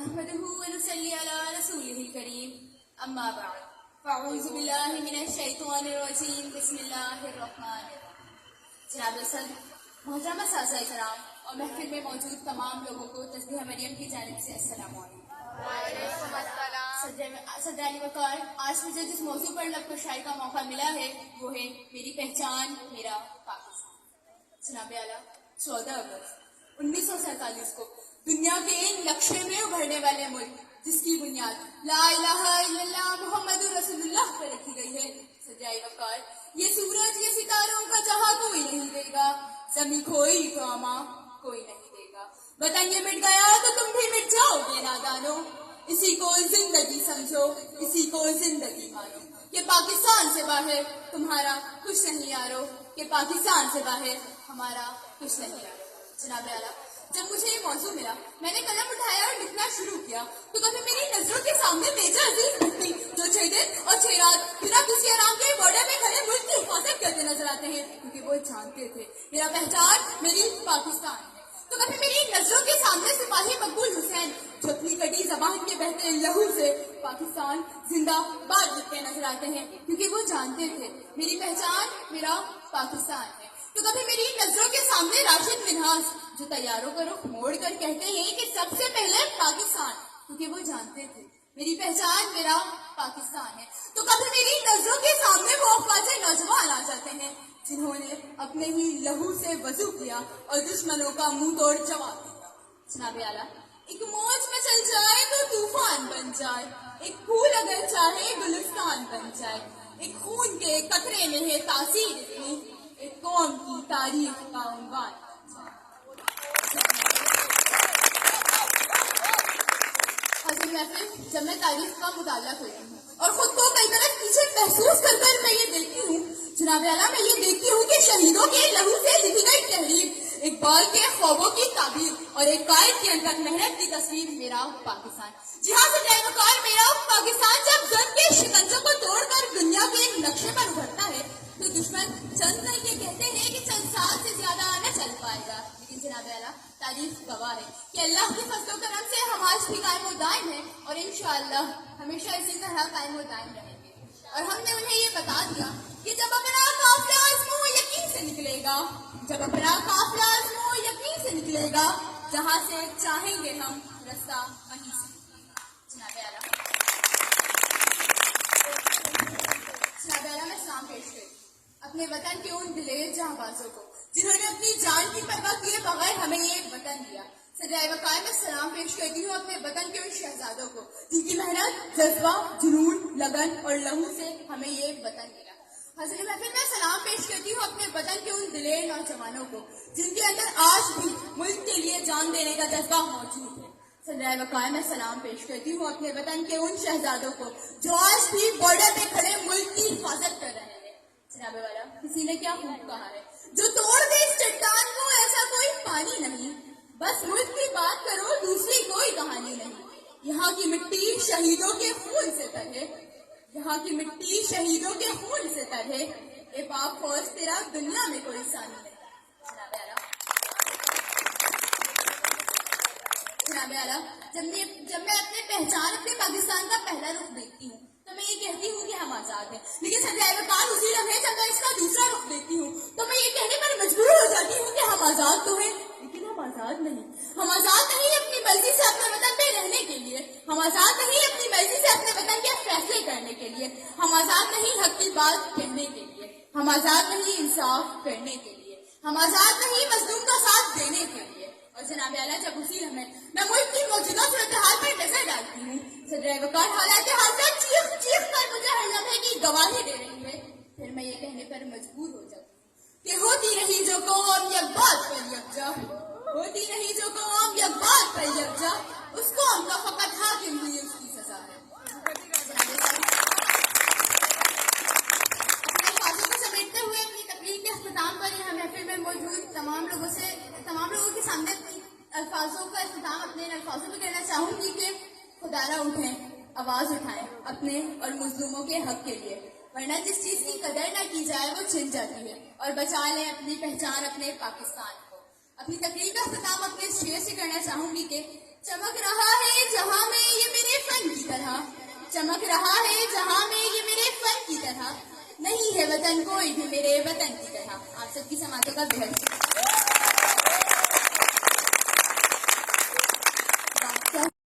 نحمده ونصلي على رسوله الكريم اما بعد فاعوذ باللہ من الشیطان الرجیم بسم اللہ الرحمن الرحیم. جناب صدر، محترمہ اساتذہ کرام اور محفل میں موجود تمام لوگوں کو تسبیح مریم کی جانب سے السلام علیکم. وعلیکم السلام. صدر علی وقار، آج مجھے جس موضوع پر لب کشائی کا موقع ملا ہے وہ ہے میری پہچان میرا پاکستان. جناب اعلیٰ، 14 اگست 1947 کو دنیا کے ان نقشے میں ابھرنے والے ملک جس کی بنیاد لا الہ الا اللہ محمد رسول اللہ پر رکھی گئی ہے، صدر وقار، یہ سورج یہ ستاروں کا جہاں کوئی نہیں دے گا، زمین کھوئی تو اما کوئی نہیں دے گا، وطن یہ مٹ گیا تو تم بھی مٹ جاؤ گے نادانو، اسی کو زندگی سمجھو اسی کو زندگی مانو، کہ پاکستان سے باہر تمہارا کچھ نہیں یارو، کہ پاکستان سے باہر ہمارا کچھ نہیں یارو. جناب اعلیٰ، جب مجھے یہ موضوع ملا میں نے قلم اٹھایا اور لکھنا شروع کیا تو کبھی میری نظروں کے سامنے میجر عزیز مفتی جو 6 دن اور 6 رات بنا کسی آرام کے بارڈر میں کھڑے ملک کی حفاظت کرتے نظر آتے ہیں، کیونکہ وہ جانتے تھے میرا پہچان میری پاکستان ہے. تو کبھی میری نظروں کے سامنے سپاہی مقبول حسین جو اپنی کٹی زبان کے بہتے لہو سے پاکستان زندہ باد لکھتے نظر آتے ہیں، کیونکہ وہ جانتے تھے میری پہچان میرا پاکستان ہے. تو کبھی میری نظروں کے سامنے راشد منہاس جو تیاروں کا رخ موڑ کر کہتے ہیں کہ سب سے پہلے پاکستان، کیونکہ وہ جانتے تھے میری پہچان میرا پاکستان ہے. تو کبھی میری نظروں کے سامنے وہ افواج نوجوان آ جاتے ہیں جنہوں نے اپنے ہی لہو سے وضو کیا اور دشمنوں کا منہ توڑ جواب دیا. جناب اعلیٰ، ایک موج میں چل جائے تو طوفان بن جائے، ایک پھول اگر چاہے گلستان بن جائے، ایک خون کے قطرے میں ہے تاثیر اتنی، ایک قوم کی تاریخ کا عنوان. حاضر محفل، جب میں تاریخ کا مطالعہ کرتی ہوں اور خود کو کئی طرح پیچھے محسوس کر کر میں یہ دیکھتی ہوں، جناب اعلیٰ میں یہ دیکھتی ہوں کہ شہیدوں کے لہو سے لکھی گئی تحریر، اقبال کے خوابوں کی تعبیر اور ایک قائد کی انتھک محنت کی تصویر میرا پاکستان. جی ہاں صدر وقار، میرا پاکستان جب زنگ کے شکنجوں کو توڑ کر دنیا کے نقشے پر ابھرتا ہے تو دشمن چند نہیں یہ کہتے ہیں کہ چند سال سے زیادہ نہ چل پائے گا، لیکن جناب اعلیٰ تاریخ گواہ ہے کہ اللہ کے فضل و کرم سے ہم آج بھی قائم و دائم ہیں اور انشاءاللہ ہمیشہ اسی طرح قائم و دائم رہیں گے. اور ہم نے انہیں یہ بتا دیا کہ جب اپنا قافلہ آزمو یقین سے نکلے گا، جب اپنا قافلہ آزمو یقین سے نکلے گا، جہاں سے چاہیں گے ہم رستہ وہیں سے. جناب اعلیٰ، میں سلام پیش کرتی اپنے وطن کے ان دلیر جہاں بازوں کو جنہوں نے اپنی جان کی پرواہ کیے بغیر ہمیں یہ وطن دیا. صدر وقار، میں سلام پیش کرتی ہوں اپنے وطن کے ان شہزادوں کو جن کی محنت، جذبہ، جنون، لگن اور لہو سے ہمیں یہ وطن ملا. حضرت محفل، میں سلام پیش کرتی ہوں اپنے وطن کے ان دلیر نوجوانوں کو جن کے اندر آج بھی ملک کے لیے جان دینے کا جذبہ موجود ہے. صدر وقار، میں سلام پیش کرتی ہوں اپنے وطن کے ان شہزادوں کو جو آج بھی بارڈر پہ کھڑے ملک کی حفاظت کر رہے ہیں. جناب والا، کسی نے کیا خوب کہا ہے، جو توڑ دے اس چٹان کو ایسا کوئی پانی نہیں، بس ملک کی بات کرو دوسری کوئی کہانی نہیں. یہاں کی مٹی شہیدوں کے خون سے ترے، یہاں کی مٹی شہیدوں کے خون سے ترے، اے پاک فوج تیرا دنیا میں کوئی ثانی نہیں. جناب اعلیٰ، جب میں اپنے پہچان اپنے پاکستان کا پہلا رخ دیکھتی ہوں تو میں یہ کہتی ہوں کہ ہم آزاد ہیں، لیکن صدر وقار اسی لمحے جب میں اس کا دوسرا رخ دیکھتی ہوں تو میں یہ کہنے پر مجبور ہو جاتی ہوں کہ ہم آزاد تو ہیں لیکن ہم آزاد نہیں. ہم آزاد نہیں اپنی مرضی سے اپنے وطن پہ رہنے کے لیے، ہم آزاد نہیں اپنی مرضی سے اپنے وطن کے فیصلے کرنے کے لیے، ہم آزاد نہیں حق کی بات کہنے کے لیے، ہم آزاد نہیں انصاف کرنے کے لیے، ہم آزاد نہیں مظلوم کا ساتھ دینے کے لیے. اور جناب اعلیٰ، جب اسی لمحے میں ملک کی موجودہ صورتحال پر نظر ڈالتی ہوں، صدر وقار حالات حاضر چیخ چیخ کر مجھے ہر لمحے کی گواہی دے رہی ہے، پھر میں یہ کہنے پر مجبور ہو جاتی ہوں کہ ہوتی رہی جو قوم یک بات پر یکجا، ہوتی رہی جو قوم یک بات پر یکجا، اس قوم کا فقط حاکم ہی اس کی سزا ہے. اپنے الفاظوں کو سمیٹتے ہوئے اپنی تقریر کے اختتام پر یہاں محفل میں موجود تمام لوگوں کے سامنے الفاظوں کا اختتام اپنے الفاظوں میں کہنا چاہوں گی کہ خدا را اٹھیں، آواز اٹھائیں اپنے اور مظلوموں کے حق کے لیے، ورنہ جس چیز کی قدر نہ کی جائے وہ چھن جاتی ہے. اور بچا لیں اپنی پہچان اپنے پاکستان کو. اپنی تقریر کا اختتام اپنے شعر سے کرنا چاہوں گی کہ چمک رہا ہے جہاں چمک رہا ہے جہاں میں یہ میرے فن کی طرح، نہیں ہے وطن کوئی بھی میرے وطن کی طرح. آپ سب کی سماعتوں کا بہت شکریہ.